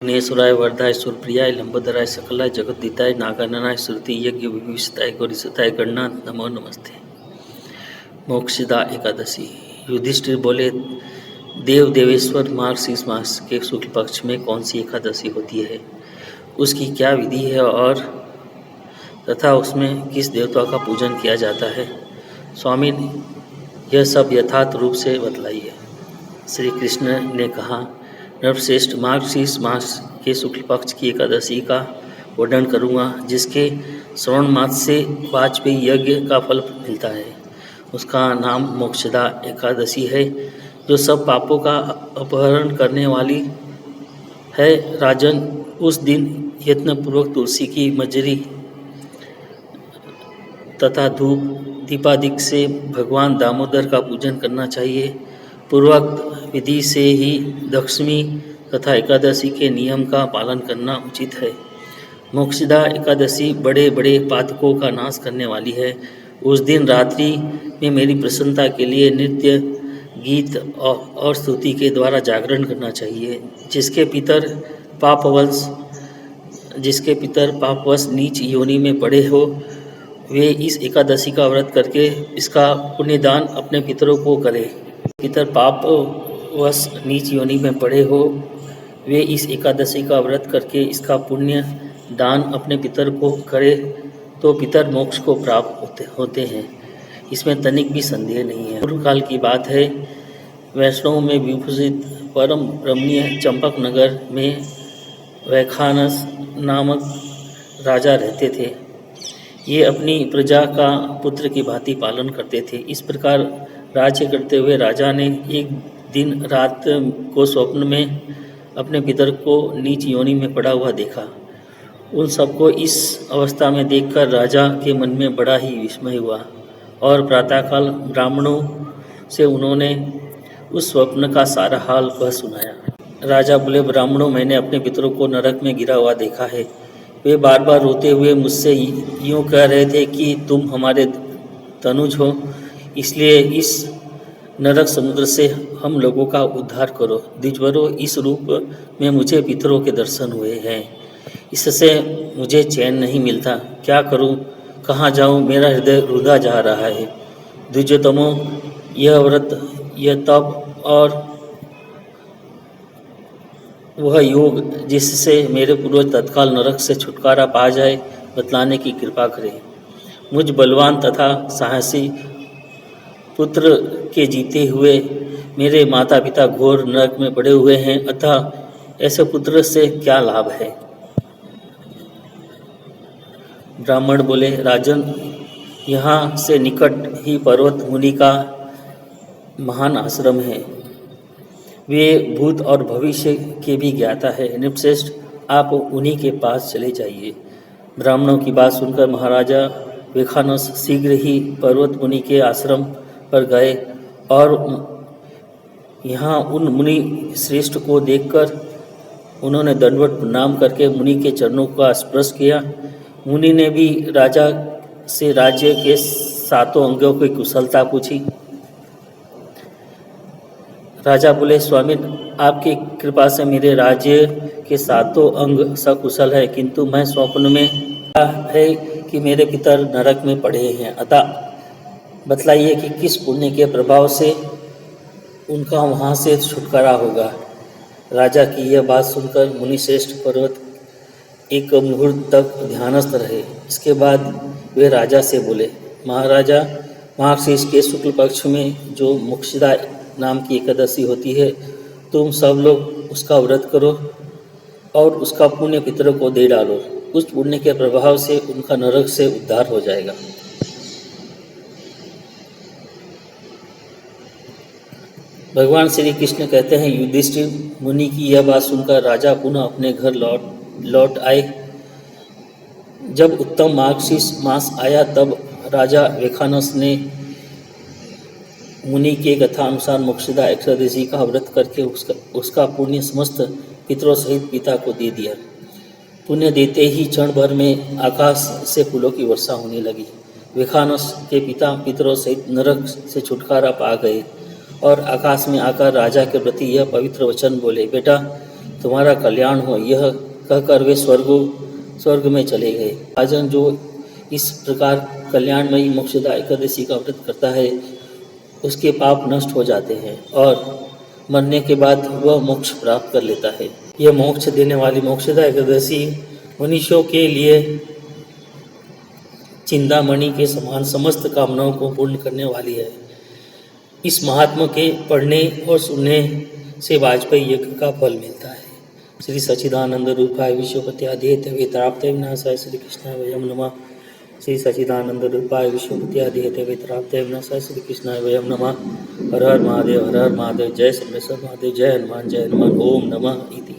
विघ्नेश्वराय वरदाय सुरप्रियाय लंबोदराय सकलाय जगद्दिताय नागाननाय श्रुति यज्ञ विभीषिताय गौरीसुताय गणनाथ नमो नमस्ते। मोक्षदा एकादशी। युधिष्ठिर बोले, देव देवेश्वर मार्गशीर्ष मास के शुक्ल पक्ष में कौन सी एकादशी होती है, उसकी क्या विधि है और तथा उसमें किस देवता का पूजन किया जाता है। स्वामी, यह सब यथार्थ रूप से बतलाइए। श्री कृष्ण ने कहा, नरश्रेष्ठ, मार्गशीर्ष मास के शुक्ल पक्ष की एकादशी का वर्णन करूँगा, जिसके श्रवण मास से वाजपेयी यज्ञ का फल मिलता है। उसका नाम मोक्षदा एकादशी है, जो सब पापों का अपहरण करने वाली है। राजन, उस दिन यत्नपूर्वक तुलसी की मजरी तथा धूप दीपादिक से भगवान दामोदर का पूजन करना चाहिए। पूर्वोक्त विधि से ही दशमी तथा एकादशी के नियम का पालन करना उचित है। मोक्षदा एकादशी बड़े बड़े पातकों का नाश करने वाली है। उस दिन रात्रि में मेरी प्रसन्नता के लिए नृत्य, गीत और स्तुति के द्वारा जागरण करना चाहिए। जिसके पितर पापवश नीच योनि में पड़े हो, वे इस एकादशी का व्रत करके इसका पुण्यदान अपने पितरों को करें। पितर पापवश नीच योनि में पड़े हो, वे इस एकादशी का व्रत करके इसका पुण्य दान अपने पितर को करें तो पितर मोक्ष को प्राप्त होते हैं। इसमें तनिक भी संदेह नहीं है। पूर्व काल की बात है। वैष्णव में विभूषित परम रमणीय चंपक नगर में वैखानस नामक राजा रहते थे। ये अपनी प्रजा का पुत्र की भांति पालन करते थे। इस प्रकार राज्य करते हुए राजा ने एक दिन रात को स्वप्न में अपने पितर को नीच योनि में पड़ा हुआ देखा। उन सबको इस अवस्था में देखकर राजा के मन में बड़ा ही विस्मय हुआ और प्रातःकाल ब्राह्मणों से उन्होंने उस स्वप्न का सारा हाल कह सुनाया। राजा बोले, ब्राह्मणों, मैंने अपने पितरों को नरक में गिरा हुआ देखा है। वे बार बार रोते हुए मुझसे यूँ कह रहे थे कि तुम हमारे तनुज हो, इसलिए इस नरक समुद्र से हम लोगों का उद्धार करो। द्विजवरों, इस रूप में मुझे पितरों के दर्शन हुए हैं। इससे मुझे चैन नहीं मिलता। क्या करूं, कहाँ जाऊं, मेरा हृदय रुंधा जा रहा है। द्विजोत्तमों, यह व्रत, यह तप और वह योग जिससे मेरे पूर्वज तत्काल नरक से छुटकारा पा जाए, बतलाने की कृपा करें। मुझ बलवान तथा साहसी पुत्र के जीते हुए मेरे माता पिता घोर नरक में पड़े हुए हैं, अतः ऐसे पुत्र से क्या लाभ है। ब्राह्मण बोले, राजन, यहाँ से निकट ही पर्वत मुनि का महान आश्रम है। वे भूत और भविष्य के भी ज्ञाता है। नृपश्रेष्ठ, आप उन्हीं के पास चले जाइए। ब्राह्मणों की बात सुनकर महाराजा वैखानस शीघ्र ही पर्वत मुनि के आश्रम पर गए और यहाँ उन मुनि श्रेष्ठ को देखकर उन्होंने दंडवत प्रणाम करके मुनि के चरणों का स्पर्श किया। मुनि ने भी राजा से राज्य के 7 अंगों की कुशलता पूछी। राजा बोले, स्वामी, आपकी कृपा से मेरे राज्य के 7 अंग सकुशल है, किंतु मैं स्वप्न में है कि मेरे पितर नरक में पड़े हैं। अतः बतलाइए कि किस पुण्य के प्रभाव से उनका वहाँ से छुटकारा होगा। राजा की यह बात सुनकर मुनिश्रेष्ठ पर्वत एक मुहूर्त तक ध्यानस्थ रहे। इसके बाद वे राजा से बोले, महाराजा, मार्गशीर्ष के शुक्ल पक्ष में जो मोक्षदा नाम की एकादशी होती है, तुम सब लोग उसका व्रत करो और उसका पुण्य पितरों को दे डालो। उस पुण्य के प्रभाव से उनका नरक से उद्धार हो जाएगा। भगवान श्री कृष्ण कहते हैं, युधिष्ठिर मुनि की यह बात सुनकर राजा पुनः अपने घर लौट आए। जब उत्तम मार्गशीर्ष मास आया, तब राजा वैखानस ने मुनि के कथा अनुसार मोक्षदा एकादशी का व्रत करके उसका पुण्य समस्त पितरों सहित पिता को दे दिया। पुण्य देते ही क्षण भर में आकाश से फूलों की वर्षा होने लगी। वैखानस के पिता पितरों सहित नरक से छुटकारा पा गए और आकाश में आकर राजा के प्रति यह पवित्र वचन बोले, बेटा, तुम्हारा कल्याण हो, यह कहकर वे स्वर्ग में चले गए। राजन जो इस प्रकार कल्याणमयी मोक्षदा एकादशी का व्रत करता है उसके पाप नष्ट हो जाते हैं और मरने के बाद वह मोक्ष प्राप्त कर लेता है। यह मोक्ष देने वाली मोक्षदा एकादशी मनुष्यों के लिए चिंतामणि के समान समस्त कामनाओं को पूर्ण करने वाली है। इस महात्मा के पढ़ने और सुनने से वाजपेयी यज्ञ का फल मिलता है। श्री सच्चिदानंद रूपाय विश्वपत्यादिहेतवे वेत्राप्तये विनाशाय श्री कृष्णाय वयं नमः। श्री सच्चिदानंद रूपाय विश्वपत्यादिहेतवे वेत्राप्तये विनाशाय श्री कृष्णाय वयं नमः। हर हर महादेव, हर हर महादेव। जय सोमेश्वर महादेव, जय हनुमान ओम नमः इति।